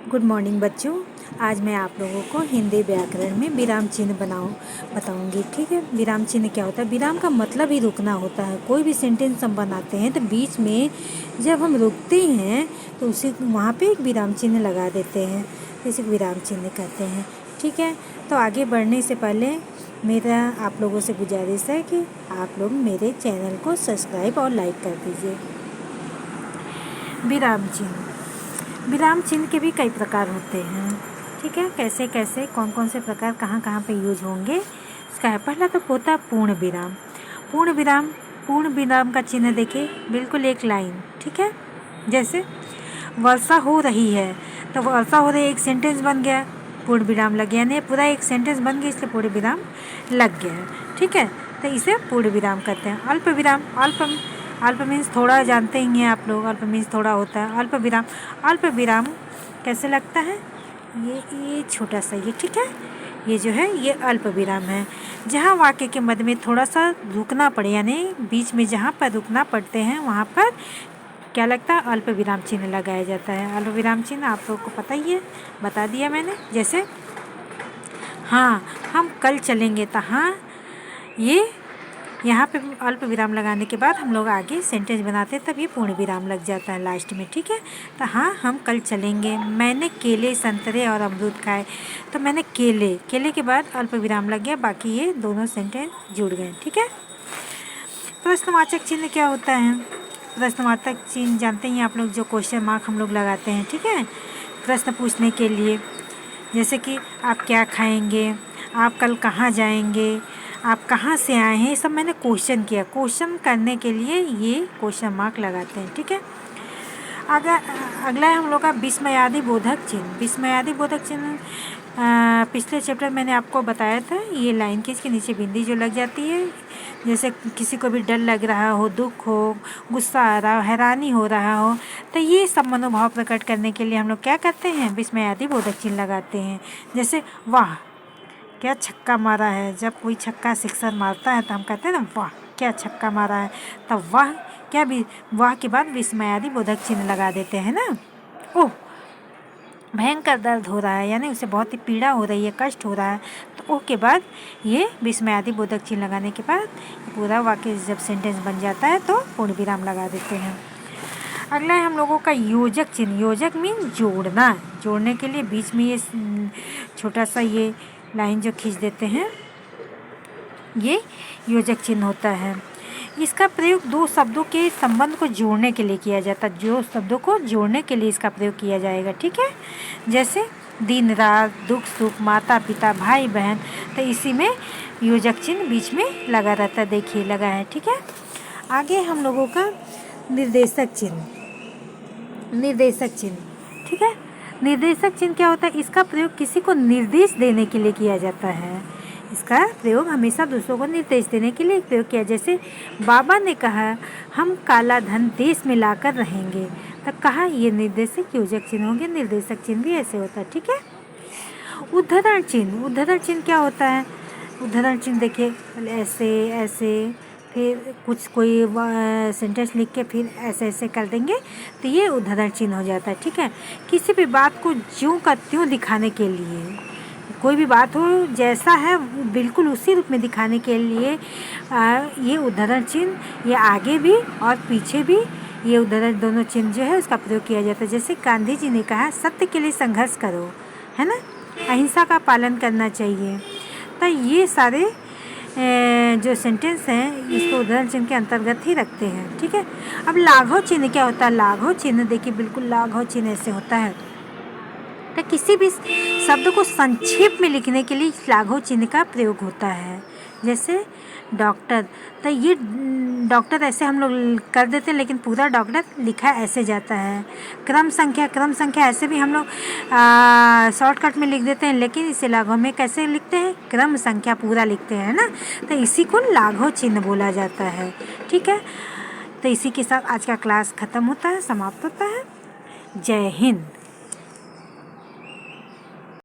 Good morning बच्चों। आज मैं आप लोगों को हिंदी व्याकरण में विराम चिन्ह बताऊंगी। ठीक है, विराम चिन्ह क्या होता है? विराम का मतलब ही रुकना होता है। कोई भी सेंटेंस हम बनाते हैं तो बीच में जब हम रुकते हैं तो उसी वहाँ पे एक विराम चिन्ह लगा देते हैं, इसे विराम चिन्ह कहते हैं। ठीक है, तो आगे बढ़ने से पहले मेरा आप लोगों से गुजारिश है कि आप लोग मेरे चैनल को सब्सक्राइब और लाइक कर दीजिए। विराम चिन्ह, विराम चिन्ह के भी कई प्रकार होते हैं। ठीक है, कैसे कैसे कौन कौन से प्रकार कहाँ कहाँ पे यूज होंगे इसका है। पहला तो होता है पूर्ण विराम। पूर्ण विराम का चिन्ह देखिए, बिल्कुल एक लाइन। ठीक है, जैसे वर्षा हो रही है तो वर्षा हो रही है, एक सेंटेंस बन गया, पूर्ण विराम लग गया, यानी पूरा एक सेंटेंस बन गया, इसलिए पूर्ण विराम लग गया। ठीक है, तो इसे पूर्ण विराम कहते हैं। अल्प विराम, अल्प मीन्स थोड़ा, जानते ही हैं आप लोग, अल्प मीन्स थोड़ा होता है। अल्प विराम कैसे लगता है? ये छोटा सा, ये ठीक है, ये जो है ये अल्प विराम है। जहाँ वाक्य के मध्य में थोड़ा सा रुकना पड़े, यानी बीच में जहाँ पर रुकना पड़ते हैं वहाँ पर क्या लगता है? अल्प विराम चिन्ह लगाया जाता है। अल्प विराम चिन्ह आप लोग को पता ही है, बता दिया मैंने। जैसे हाँ हम कल चलेंगे, तो हाँ ये यहाँ पे अल्प विराम लगाने के बाद हम लोग आगे सेंटेंस बनाते हैं, तब ये पूर्ण विराम लग जाता है लास्ट में। ठीक है, तो हाँ हम कल चलेंगे। मैंने केले, संतरे और अमरूद खाए, तो मैंने केले के बाद अल्प विराम लग गया, बाकी ये दोनों सेंटेंस जुड़ गए। ठीक है, प्रश्नवाचक चिन्ह क्या होता है? प्रश्नवाचक चिन्ह जानते ही आप लोग, जो क्वेश्चन मार्क हम लोग लगाते हैं। ठीक है, प्रश्न पूछने के लिए, जैसे कि आप क्या खाएंगे, आप कल कहाँ जाएंगे, आप कहाँ से आए हैं, ये सब मैंने क्वेश्चन किया। क्वेश्चन करने के लिए ये क्वेश्चन मार्क लगाते हैं। ठीक है, अगला है हम लोग का विस्मयादि बोधक चिन्ह। विस्मयादि बोधक चिन्ह पिछले चैप्टर मैंने आपको बताया था। ये लाइन की इसके नीचे बिंदी जो लग जाती है, जैसे किसी को भी डर लग रहा हो, दुख हो, गुस्सा आ रहा हो, हैरानी हो रहा हो, तो ये सब मनोभाव प्रकट करने के लिए हम लोग क्या करते हैं? विस्मयादि बोधक चिन्ह लगाते हैं। जैसे वाह क्या छक्का मारा है, जब कोई छक्का सिक्सर मारता है तो हम कहते हैं ना वाह क्या छक्का मारा है, तब वाह क्या भी वाह के बाद विस्मयादि बोधक चिन्ह लगा देते हैं ना। ओह भयंकर दर्द हो रहा है, यानी उसे बहुत ही पीड़ा हो रही है, कष्ट हो रहा है, तो ओह के बाद ये विस्मयादि बोधक चिन्ह लगाने के बाद पूरा वाक्य जब सेंटेंस बन जाता है तो पूर्ण विराम लगा देते हैं। अगला है हम लोगों का योजक चिन्ह। योजक मीन जोड़ना, जोड़ने के लिए बीच में ये छोटा सा ये लाइन जो खींच देते हैं, ये योजक चिन्ह होता है। इसका प्रयोग दो शब्दों के संबंध को जोड़ने के लिए किया जाता है। जो शब्दों को जोड़ने के लिए इसका प्रयोग किया जाएगा। ठीक है, जैसे दिन रात, दुख सुख, माता पिता, भाई बहन, तो इसी में योजक चिन्ह बीच में लगा रहता है। देखिए लगा है। ठीक है, आगे हम लोगों का निर्देशक चिन्ह। निर्देशक चिन्ह, ठीक है, निर्देशक चिन्ह क्या होता है? इसका प्रयोग किसी को निर्देश देने के लिए किया जाता है। इसका प्रयोग हमेशा दूसरों को निर्देश देने के लिए प्रयोग किया। जैसे बाबा ने कहा हम काला धन देश में लाकर रहेंगे, तो कहा ये निर्देशक योजक चिन्ह होंगे। निर्देशक चिन्ह भी ऐसे होता है। ठीक है, उद्धरण चिन्ह। उद्धरण चिन्ह क्या होता है? उद्धरण चिन्ह देखिए ऐसे ऐसे, फिर कुछ कोई सेंटेंस लिख के फिर ऐसे ऐसे कर देंगे, तो ये उद्धरण चिन्ह हो जाता है। ठीक है, किसी भी बात को ज्यों का त्यों दिखाने के लिए, कोई भी बात हो जैसा है बिल्कुल उसी रूप में दिखाने के लिए ये उद्धरण चिन्ह, ये आगे भी और पीछे भी ये उद्धरण दोनों चिन्ह जो है उसका प्रयोग किया जाता है। जैसे गांधी जी ने कहा सत्य के लिए संघर्ष करो, है ना, अहिंसा का पालन करना चाहिए, तो ये सारे जो सेंटेंस हैं इसको उद्धरण चिन्ह के अंतर्गत ही रखते हैं। ठीक है, अब लाघव चिन्ह क्या होता है? लाघव चिन्ह देखिए, बिल्कुल लाघव चिन्ह ऐसे होता है, तो किसी भी शब्द को संक्षेप में लिखने के लिए लाघव चिन्ह का प्रयोग होता है। जैसे डॉक्टर, तो ये डॉक्टर ऐसे हम लोग कर देते हैं, लेकिन पूरा डॉक्टर लिखा ऐसे जाता है। क्रम संख्या ऐसे भी हम लोग शॉर्टकट में लिख देते हैं, लेकिन इसे लाघव में कैसे लिखते हैं? क्रम संख्या पूरा लिखते हैं ना, तो इसी को लाघव चिन्ह बोला जाता है। ठीक है, तो इसी के साथ आज का क्लास ख़त्म होता है, समाप्त होता है। जय हिंद।